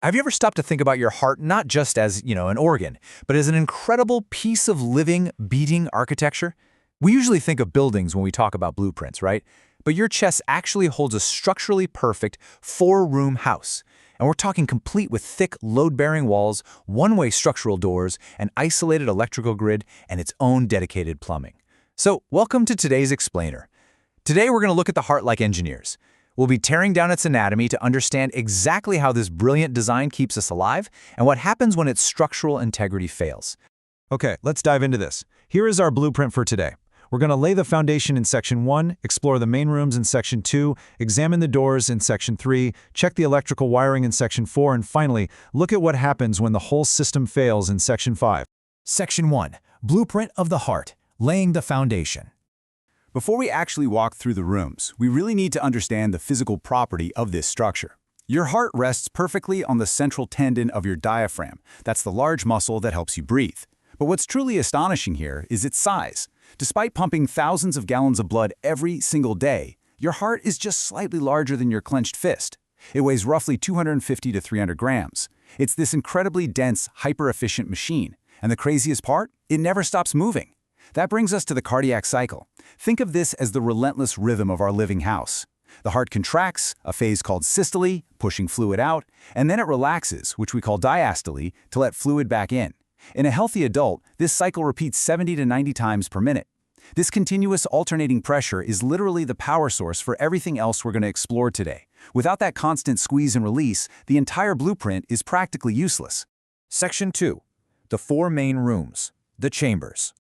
Have you ever stopped to think about your heart not just as, an organ, but as an incredible piece of living, beating architecture? We usually think of buildings when we talk about blueprints, right? But your chest actually holds a structurally perfect four-room house. And we're talking complete with thick, load-bearing walls, one-way structural doors, an isolated electrical grid, and its own dedicated plumbing. So, welcome to today's Explainer. Today we're going to look at the heart like engineers. We'll be tearing down its anatomy to understand exactly how this brilliant design keeps us alive and what happens when its structural integrity fails. Okay, let's dive into this. Here is our blueprint for today. We're going to lay the foundation in Section 1, explore the main rooms in Section 2, examine the doors in Section 3, check the electrical wiring in Section 4, and finally, look at what happens when the whole system fails in Section 5. Section 1. Blueprint of the heart. Laying the foundation. Before we actually walk through the rooms, we really need to understand the physical property of this structure. Your heart rests perfectly on the central tendon of your diaphragm. That's the large muscle that helps you breathe. But what's truly astonishing here is its size. Despite pumping thousands of gallons of blood every single day, your heart is just slightly larger than your clenched fist. It weighs roughly 250 to 300 grams. It's this incredibly dense, hyper-efficient machine. And the craziest part? It never stops moving. That brings us to the cardiac cycle. Think of this as the relentless rhythm of our living house. The heart contracts, a phase called systole, pushing fluid out, and then it relaxes, which we call diastole, to let fluid back in. In a healthy adult, this cycle repeats 70 to 90 times per minute. This continuous alternating pressure is literally the power source for everything else we're going to explore today. Without that constant squeeze and release, the entire blueprint is practically useless. Section 2. The four main rooms. The chambers.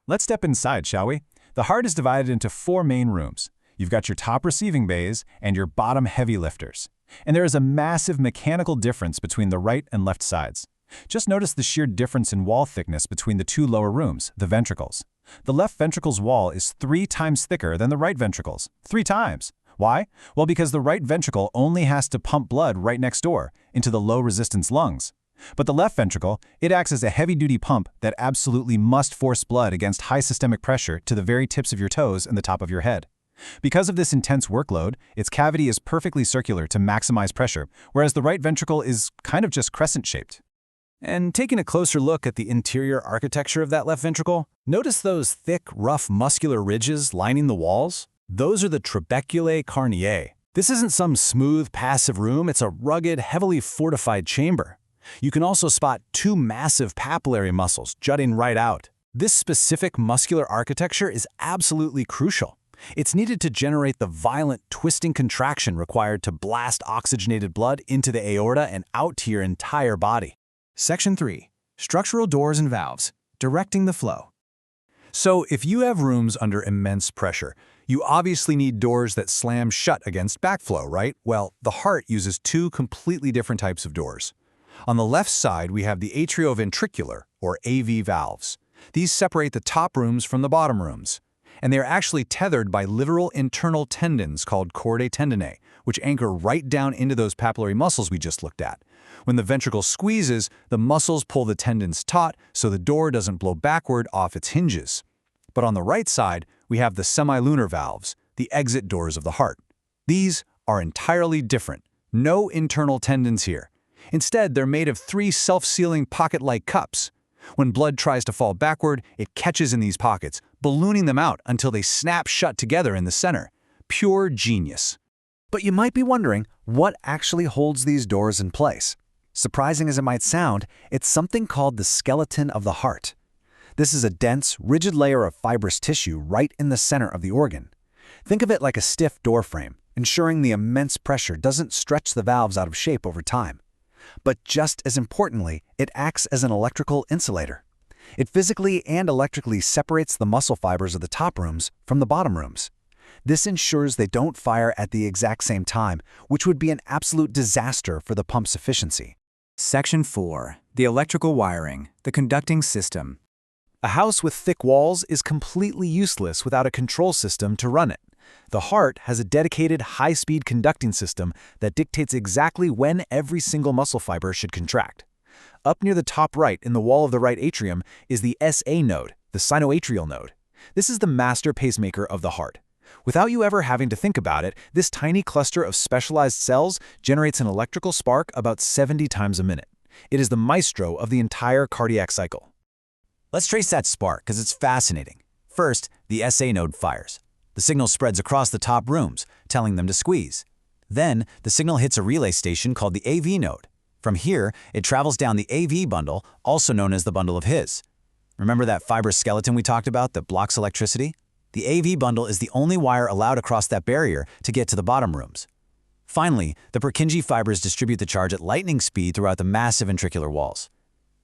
Let's step inside, shall we? The heart is divided into four main rooms. You've got your top receiving bays and your bottom heavy lifters. And there is a massive mechanical difference between the right and left sides. Just notice the sheer difference in wall thickness between the two lower rooms, the ventricles. The left ventricle's wall is 3 times thicker than the right ventricle's. 3 times. Why? Well, because the right ventricle only has to pump blood right next door, into the low-resistance lungs. But the left ventricle, it acts as a heavy-duty pump that absolutely must force blood against high systemic pressure to the very tips of your toes and the top of your head. Because of this intense workload, its cavity is perfectly circular to maximize pressure, whereas the right ventricle is kind of just crescent-shaped. And taking a closer look at the interior architecture of that left ventricle, notice those thick, rough muscular ridges lining the walls? Those are the trabeculae carneae. This isn't some smooth, passive room, it's a rugged, heavily fortified chamber. You can also spot 2 massive papillary muscles jutting right out. This specific muscular architecture is absolutely crucial. It's needed to generate the violent twisting contraction required to blast oxygenated blood into the aorta and out to your entire body. Section 3. Structural doors and valves. Directing the flow. So, if you have rooms under immense pressure, you obviously need doors that slam shut against backflow, right? Well, the heart uses 2 completely different types of doors. On the left side, we have the atrioventricular, or AV valves. These separate the top rooms from the bottom rooms. And they are actually tethered by literal internal tendons called chordae tendineae, which anchor right down into those papillary muscles we just looked at. When the ventricle squeezes, the muscles pull the tendons taut so the door doesn't blow backward off its hinges. But on the right side, we have the semilunar valves, the exit doors of the heart. These are entirely different. No internal tendons here. Instead, they're made of 3 self-sealing pocket-like cups. When blood tries to fall backward, it catches in these pockets, ballooning them out until they snap shut together in the center. Pure genius. But you might be wondering, what actually holds these doors in place? Surprising as it might sound, it's something called the skeleton of the heart. This is a dense, rigid layer of fibrous tissue right in the center of the organ. Think of it like a stiff door frame, ensuring the immense pressure doesn't stretch the valves out of shape over time. But just as importantly, it acts as an electrical insulator. It physically and electrically separates the muscle fibers of the top rooms from the bottom rooms. This ensures they don't fire at the exact same time, which would be an absolute disaster for the pump's efficiency. Section 4. The electrical wiring, the conducting system. A house with thick walls is completely useless without a control system to run it. The heart has a dedicated high-speed conducting system that dictates exactly when every single muscle fiber should contract. Up near the top right in the wall of the right atrium is the SA node, the sinoatrial node. This is the master pacemaker of the heart. Without you ever having to think about it, this tiny cluster of specialized cells generates an electrical spark about 70 times a minute. It is the maestro of the entire cardiac cycle. Let's trace that spark because it's fascinating. First, the SA node fires. The signal spreads across the top rooms, telling them to squeeze. Then, the signal hits a relay station called the AV node. From here, it travels down the AV bundle, also known as the bundle of His. Remember that fibrous skeleton we talked about that blocks electricity? The AV bundle is the only wire allowed across that barrier to get to the bottom rooms. Finally, the Purkinje fibers distribute the charge at lightning speed throughout the massive ventricular walls.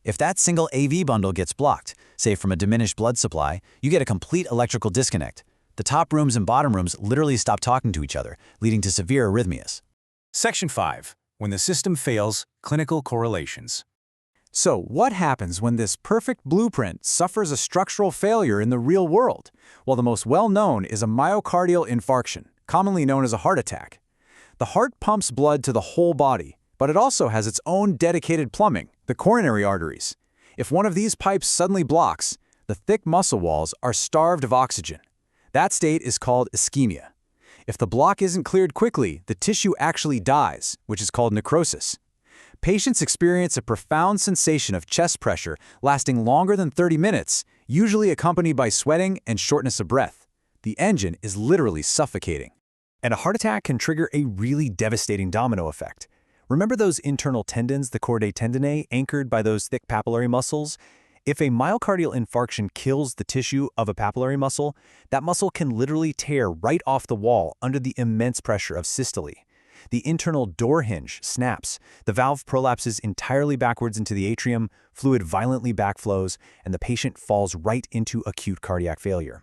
If that single AV bundle gets blocked, say from a diminished blood supply, you get a complete electrical disconnect. The top rooms and bottom rooms literally stop talking to each other, leading to severe arrhythmias. Section 5. When the system fails, clinical correlations. So, what happens when this perfect blueprint suffers a structural failure in the real world? Well, the most well-known is a myocardial infarction, commonly known as a heart attack. The heart pumps blood to the whole body, but it also has its own dedicated plumbing, the coronary arteries. If one of these pipes suddenly blocks, the thick muscle walls are starved of oxygen. That state is called ischemia. If the block isn't cleared quickly, the tissue actually dies, which is called necrosis. Patients experience a profound sensation of chest pressure lasting longer than 30 minutes, usually accompanied by sweating and shortness of breath. The engine is literally suffocating. And a heart attack can trigger a really devastating domino effect. Remember those internal tendons, the chordae tendineae, anchored by those thick papillary muscles? If a myocardial infarction kills the tissue of a papillary muscle, that muscle can literally tear right off the wall under the immense pressure of systole. The internal door hinge snaps, the valve prolapses entirely backwards into the atrium, fluid violently backflows, and the patient falls right into acute cardiac failure.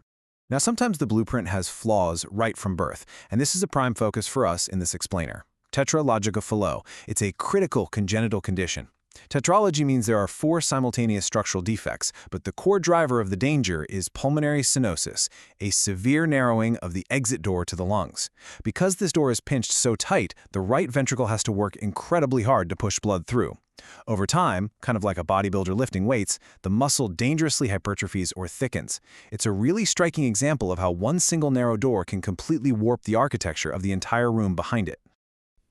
Now, sometimes the blueprint has flaws right from birth, and this is a prime focus for us in this explainer. Tetralogy of Fallot. It's a critical congenital condition. Tetralogy means there are 4 simultaneous structural defects, but the core driver of the danger is pulmonary stenosis, a severe narrowing of the exit door to the lungs. Because this door is pinched so tight, the right ventricle has to work incredibly hard to push blood through. Over time, kind of like a bodybuilder lifting weights, the muscle dangerously hypertrophies or thickens. It's a really striking example of how one single narrow door can completely warp the architecture of the entire room behind it.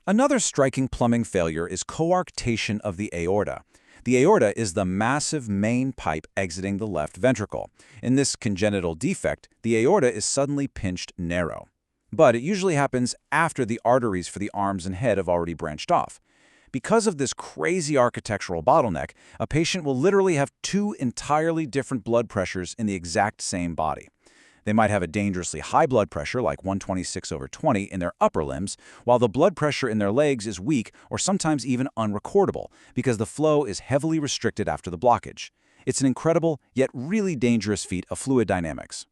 Another striking plumbing failure is coarctation of the aorta. The aorta is the massive main pipe exiting the left ventricle. In this congenital defect, the aorta is suddenly pinched narrow. But it usually happens after the arteries for the arms and head have already branched off. Because of this crazy architectural bottleneck, a patient will literally have 2 entirely different blood pressures in the exact same body. They might have a dangerously high blood pressure, like 126/20, in their upper limbs, while the blood pressure in their legs is weak or sometimes even unrecordable because the flow is heavily restricted after the blockage. It's an incredible, yet really dangerous feat of fluid dynamics.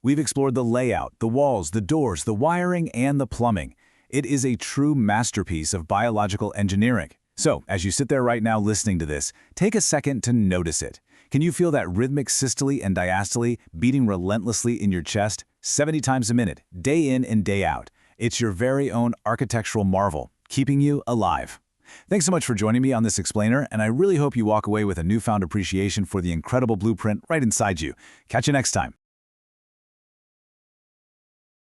We've explored the layout, the walls, the doors, the wiring, and the plumbing. It is a true masterpiece of biological engineering. So, as you sit there right now listening to this, take a second to notice it. Can you feel that rhythmic systole and diastole beating relentlessly in your chest, 70 times a minute, day in and day out? It's your very own architectural marvel, keeping you alive. Thanks so much for joining me on this explainer, and I really hope you walk away with a newfound appreciation for the incredible blueprint right inside you. Catch you next time.